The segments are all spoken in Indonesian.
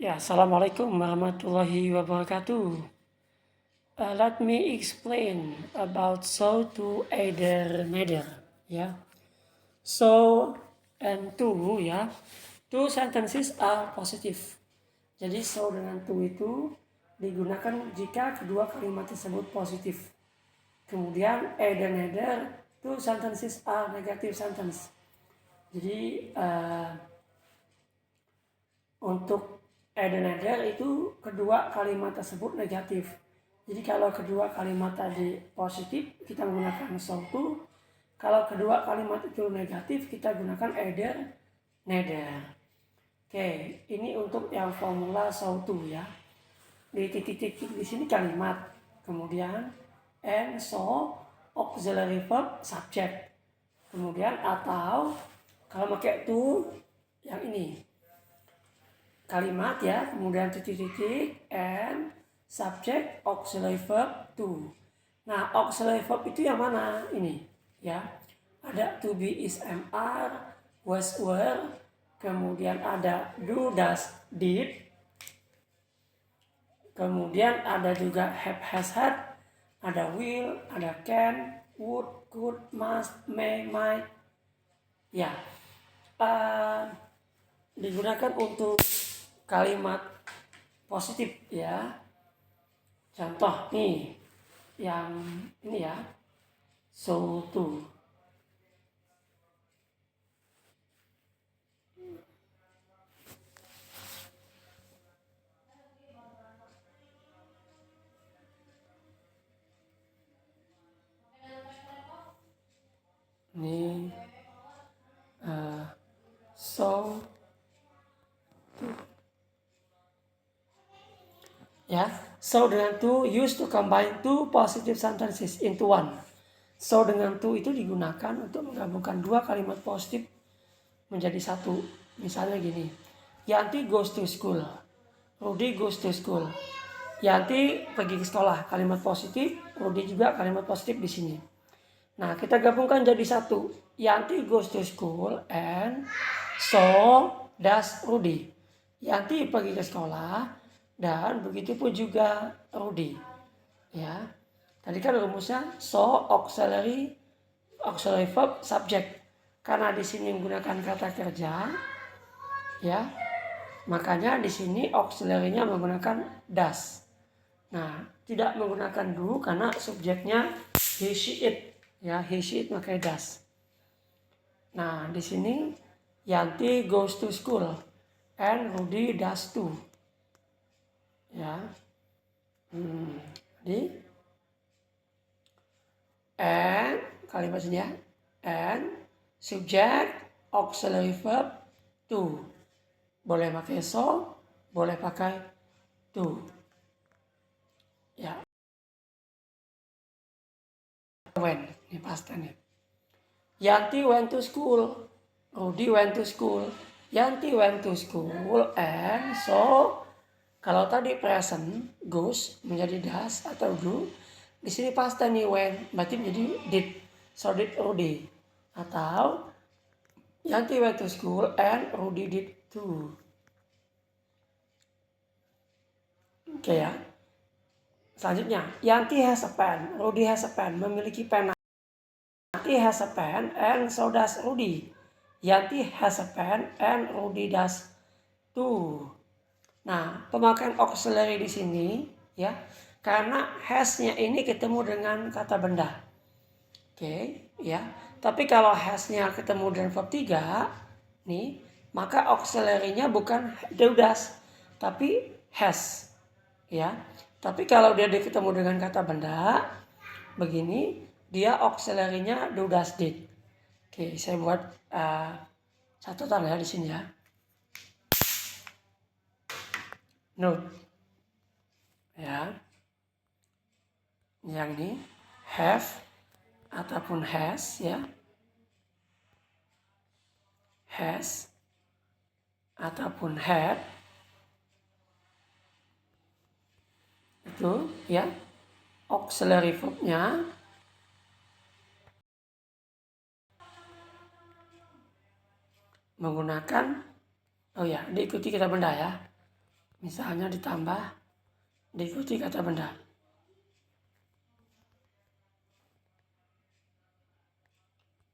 Ya, Assalamualaikum warahmatullahi wabarakatuh. Let me explain about so to either neither. Ya, so and to ya. Two sentences are positive. Jadi so dengan to itu digunakan jika kedua kalimat tersebut positif. Kemudian either neither two sentences are negative sentence. Jadi untuk either itu kedua kalimat tersebut negatif. Jadi kalau kedua kalimat tadi positif, kita menggunakan so to. Kalau kedua kalimat itu negatif, kita gunakan either neither. Oke, ini untuk yang formula so to ya. Di titik-titik di sini kalimat. Kemudian and so auxiliary verb subject. Kemudian atau kalau pakai to yang ini kalimat ya, kemudian titik-titik and subject auxiliary verb to. Nah, auxiliary verb itu yang mana ini ya? Ada to be, is, am, are, was, were, kemudian ada do, does, did, kemudian ada juga have, has, had, ada will, ada can, would, could, must, may, might. Ya, digunakan untuk kalimat positif ya. Contoh nih yang ini ya, so to. Ini so to ya. So dengan to used to combine two positive sentences into one. So dengan to itu digunakan untuk menggabungkan dua kalimat positif menjadi satu. Misalnya gini, Yanti goes to school, Rudy goes to school. Yanti pergi ke sekolah, kalimat positif, Rudy juga kalimat positif di sini. Nah, kita gabungkan jadi satu. Yanti goes to school and so does Rudy. Yanti pergi ke sekolah dan begitu pun juga Rudy. Ya. Tadi kan rumusnya so auxiliary verb subject. Karena di sini menggunakan kata kerja, ya. Makanya di sini auxiliary-nya menggunakan does. Nah, tidak menggunakan do karena subjeknya he, she, it. Ya, he, she, it pakai does. Nah, di sini Yanti goes to school and Rudy does too. Ya. Jadi and kalimat sini ya. And subject auxiliary verb to. Boleh pakai so, boleh pakai to. Ya. When, ini past tense. Yanti went to school, Rudy went to school, Yanti went to school, and so kalau tadi present goes menjadi does atau do, di sini past tense nih when, berarti menjadi did. So did Rudy. Atau Yanti went to school and Rudy did too. Oke ya. Selanjutnya, Yanti has a pen, Rudy has a pen, memiliki pena. Yanti has a pen and so does Rudy. Yanti has a pen and Rudy does too. Nah, pemakaian auxiliary di sini ya, karena has-nya ini ketemu dengan kata benda. Oke, ya. Tapi kalau has-nya ketemu dengan verb 3 nih, maka auxiliary-nya bukan does, tapi has. Ya. Tapi kalau dia ketemu dengan kata benda begini, dia auxiliary-nya do, does, did. Oke, saya buat catatan ya di sini ya. Note. Ya. Yang ini have ataupun has ya. Has ataupun had itu ya auxiliary verb-nya menggunakan diikuti kata benda ya. Misalnya ditambah, diikuti kata benda.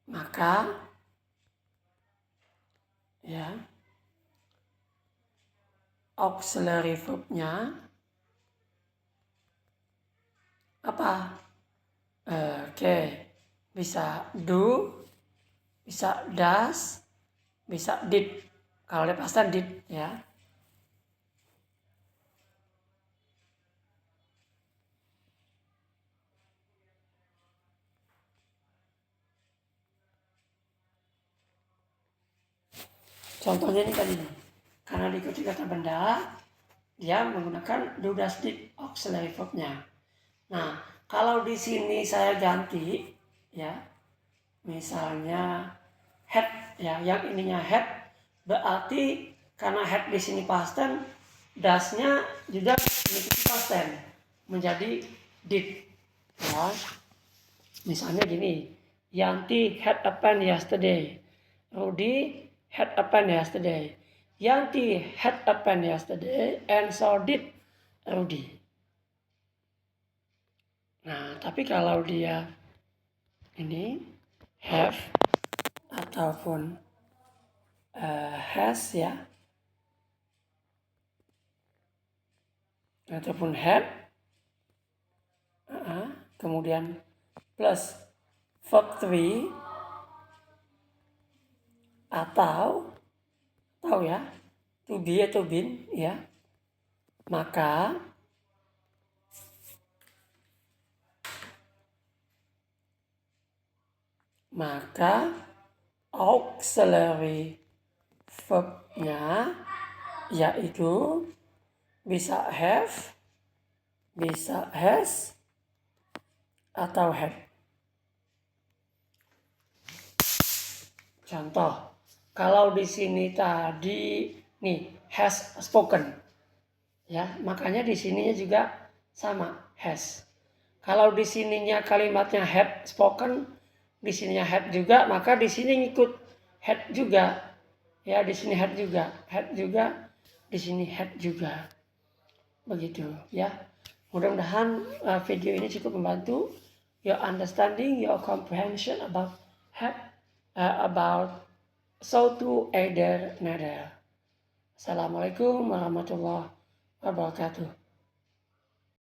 Maka, ya, auxiliary verb-nya apa? Oke, bisa do, bisa does, bisa did. Kalau dia pasti did, ya. Contohnya ini tadi, karena diikuti kata benda, dia menggunakan do, does, did auxiliary verb-nya. Nah, kalau di sini saya ganti, ya, misalnya had, ya, yang ininya had, berarti karena had di sini past tense, does-nya juga mengikuti past tense, menjadi did, ya. Misalnya gini, Yanti had a pen yesterday. Rudy had a pen yesterday. Yanti had a pen yesterday and so did Rudy. Nah, tapi kalau dia ini have ataupun has, ya, ataupun had, kemudian plus verb 3 atau ya, to be atau been, ya, maka auxiliary verb-nya yaitu bisa have, bisa has, atau had. Contoh, kalau di sini tadi nih has spoken, ya, makanya di sininya juga sama has. Kalau di sininya kalimatnya had spoken, di sininya had juga, maka di sini ngikut had juga. Ya, di sini had juga, di sini had juga. Begitu, ya. Mudah-mudahan video ini cukup membantu your understanding, your comprehension about had, about so to, either, neither. Assalamualaikum warahmatullahi wabarakatuh.